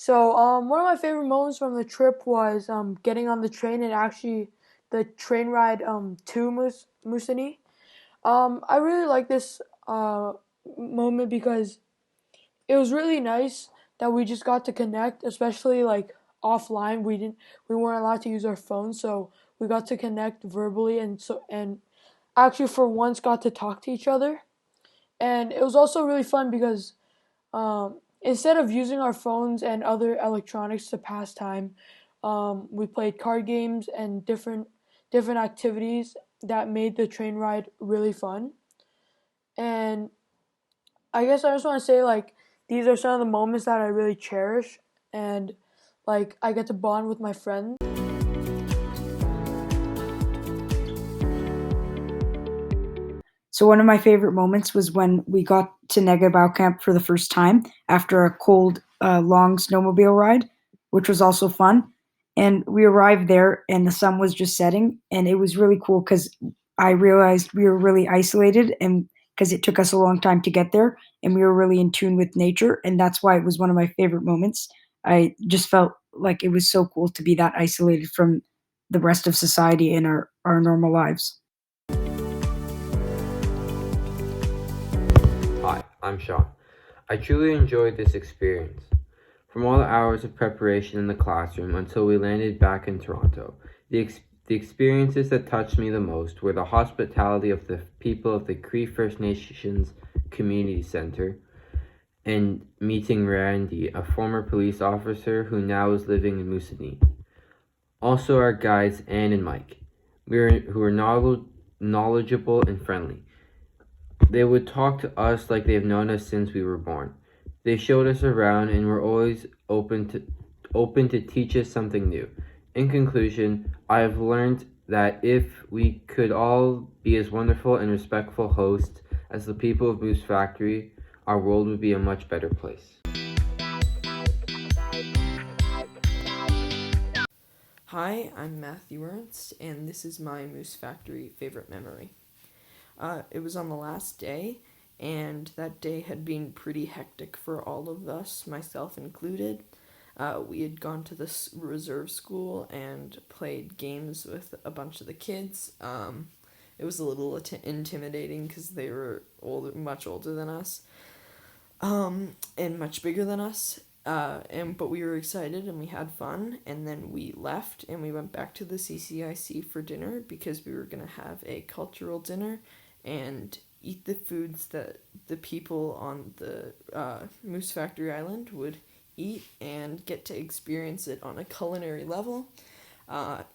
One of my favorite moments from the trip was getting on the train and actually the train ride to Moosonee. I really like this moment because it was really nice that we just got to connect, especially like offline. We weren't allowed to use our phones, so we got to connect verbally and actually for once got to talk to each other. And it was also really fun because instead of using our phones and other electronics to pass time, we played card games and different activities that made the train ride really fun. And I guess I just want to say like these are some of the moments that I really cherish, and like I get to bond with my friends. So one of my favorite moments was when we got to Negabao Camp for the first time after a cold, long snowmobile ride, which was also fun. And we arrived there, and the sun was just setting, and it was really cool because I realized we were really isolated, and because it took us a long time to get there, and we were really in tune with nature, and that's why it was one of my favorite moments. I just felt like it was so cool to be that isolated from the rest of society and our normal lives. Hi, I'm Sean. I truly enjoyed this experience. From all the hours of preparation in the classroom until we landed back in Toronto, the experiences that touched me the most were the hospitality of the people of the Cree First Nations Community Center and meeting Randy, a former police officer who now is living in Moosonee. Also, our guides Anne and Mike, who were knowledgeable and friendly. They would talk to us like they've known us since we were born. They showed us around and were always open to teach us something new. In conclusion, I have learned that if we could all be as wonderful and respectful hosts as the people of Moose Factory, our world would be a much better place. Hi, I'm Matthew Ernst, and this is my Moose Factory favorite memory. It was on the last day, and that day had been pretty hectic for all of us, myself included. We had gone to this reserve school and played games with a bunch of the kids. It was a little intimidating because they were much older than us, and much bigger than us. But we were excited and we had fun, and then we left and we went back to the CCIC for dinner because we were gonna have a cultural dinner and eat the foods that the people on the Moose Factory Island would eat and get to experience it on a culinary level.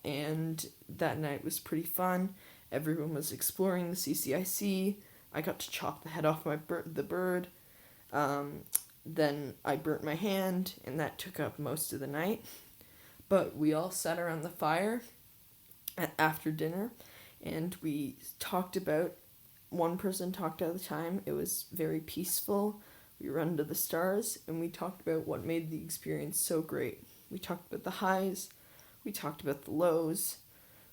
And that night was pretty fun. Everyone was exploring the CCIC. I got to chop the head off the bird. Then I burnt my hand, and that took up most of the night. But we all sat around the fire after dinner, and we talked about, one person talked at a time. It was very peaceful. We were under the stars, and we talked about what made the experience so great. We talked about the highs, we talked about the lows,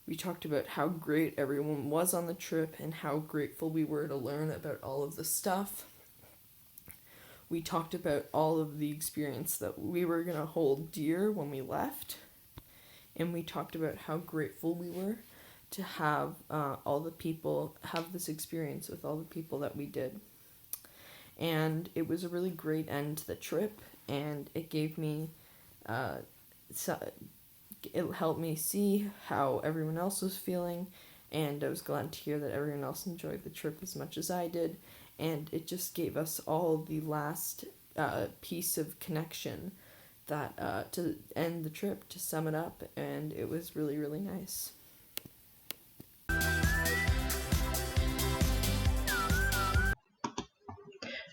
we talked about how great everyone was on the trip and how grateful we were to learn about all of the stuff. We talked about all of the experience that we were going to hold dear when we left. And we talked about how grateful we were to have all the people have this experience with all the people that we did. And it was a really great end to the trip, and it gave me, it helped me see how everyone else was feeling, and I was glad to hear that everyone else enjoyed the trip as much as I did, and it just gave us all the last piece of connection that to end the trip, to sum it up, and it was really, really nice.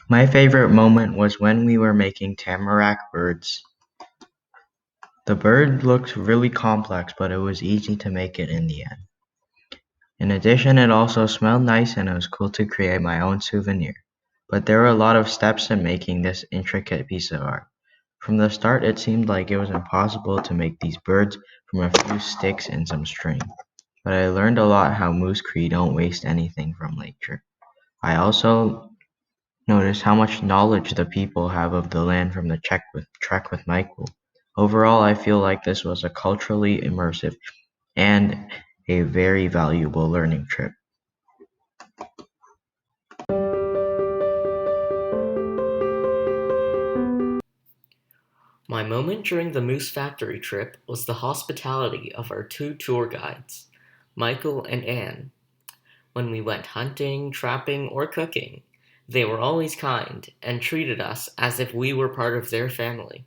My favorite moment was when we were making tamarack birds. The bird looked really complex, but it was easy to make it in the end. In addition, it also smelled nice and it was cool to create my own souvenir. But there were a lot of steps in making this intricate piece of art. From the start, it seemed like it was impossible to make these birds from a few sticks and some string. But I learned a lot how Moose Cree don't waste anything from nature. I also notice how much knowledge the people have of the land from the trek with Michael. Overall, I feel like this was a culturally immersive and a very valuable learning trip. My moment during the Moose Factory trip was the hospitality of our two tour guides, Michael and Anne. When we went hunting, trapping, or cooking, they were always kind and treated us as if we were part of their family.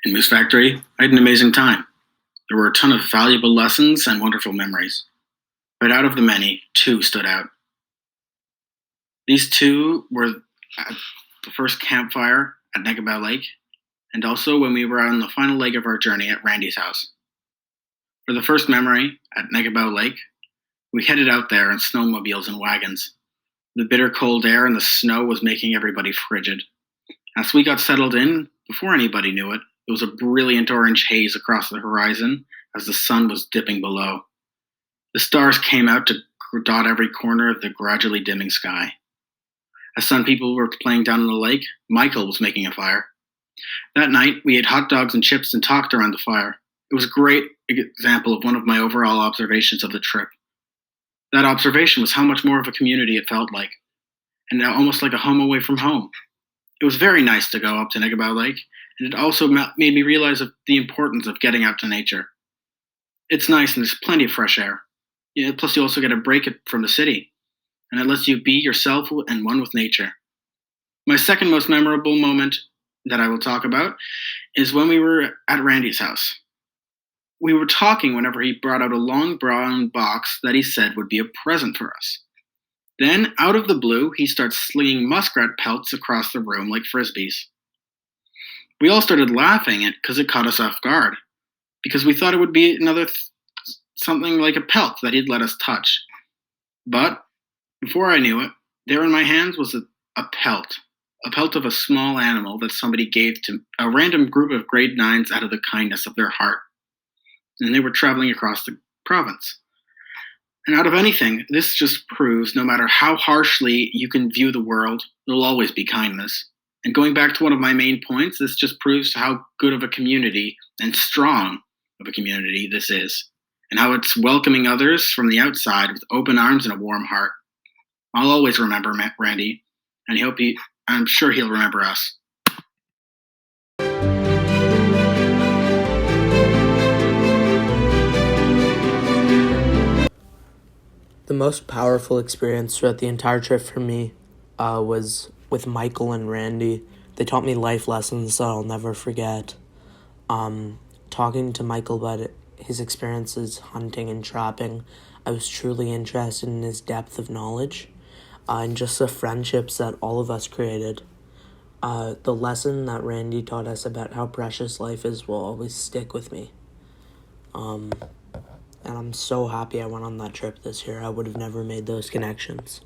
In Moose Factory, I had an amazing time. There were a ton of valuable lessons and wonderful memories. But out of the many, two stood out. These two were at the first campfire at Negabow Lake, and also when we were on the final leg of our journey at Randy's house. For the first memory, at Negabow Lake, we headed out there in snowmobiles and wagons. The bitter cold air and the snow was making everybody frigid. As we got settled in, before anybody knew it, there was a brilliant orange haze across the horizon as the sun was dipping below. The stars came out to dot every corner of the gradually dimming sky. As some people were playing down in the lake, Michael was making a fire. That night, we ate hot dogs and chips and talked around the fire. It was a great example of one of my overall observations of the trip. That observation was how much more of a community it felt like, and now almost like a home away from home. It was very nice to go up to Negabow Lake, and it also made me realize the importance of getting out to nature. It's nice and there's plenty of fresh air. Yeah, plus you also get a break from the city, and it lets you be yourself and one with nature. My second most memorable moment that I will talk about is when we were at Randy's house. We were talking whenever he brought out a long brown box that he said would be a present for us. Then, out of the blue, he starts slinging muskrat pelts across the room like frisbees. We all started laughing because it caught us off guard, because we thought it would be something like a pelt that he'd let us touch. But before I knew it, there in my hands was a pelt of a small animal that somebody gave to a random group of grade 9s out of the kindness of their heart. And they were traveling across the province. And out of anything, this just proves no matter how harshly you can view the world, there'll always be kindness. And going back to one of my main points, this just proves how good of a community and strong of a community this is, and how it's welcoming others from the outside with open arms and a warm heart. I'll always remember Randy, and I'm sure he'll remember us. The most powerful experience throughout the entire trip for me was with Michael and Randy. They taught me life lessons that I'll never forget. Talking to Michael about his experiences hunting and trapping, I was truly interested in his depth of knowledge and just the friendships that all of us created. The lesson that Randy taught us about how precious life is will always stick with me. And I'm so happy I went on that trip this year. I would have never made those connections.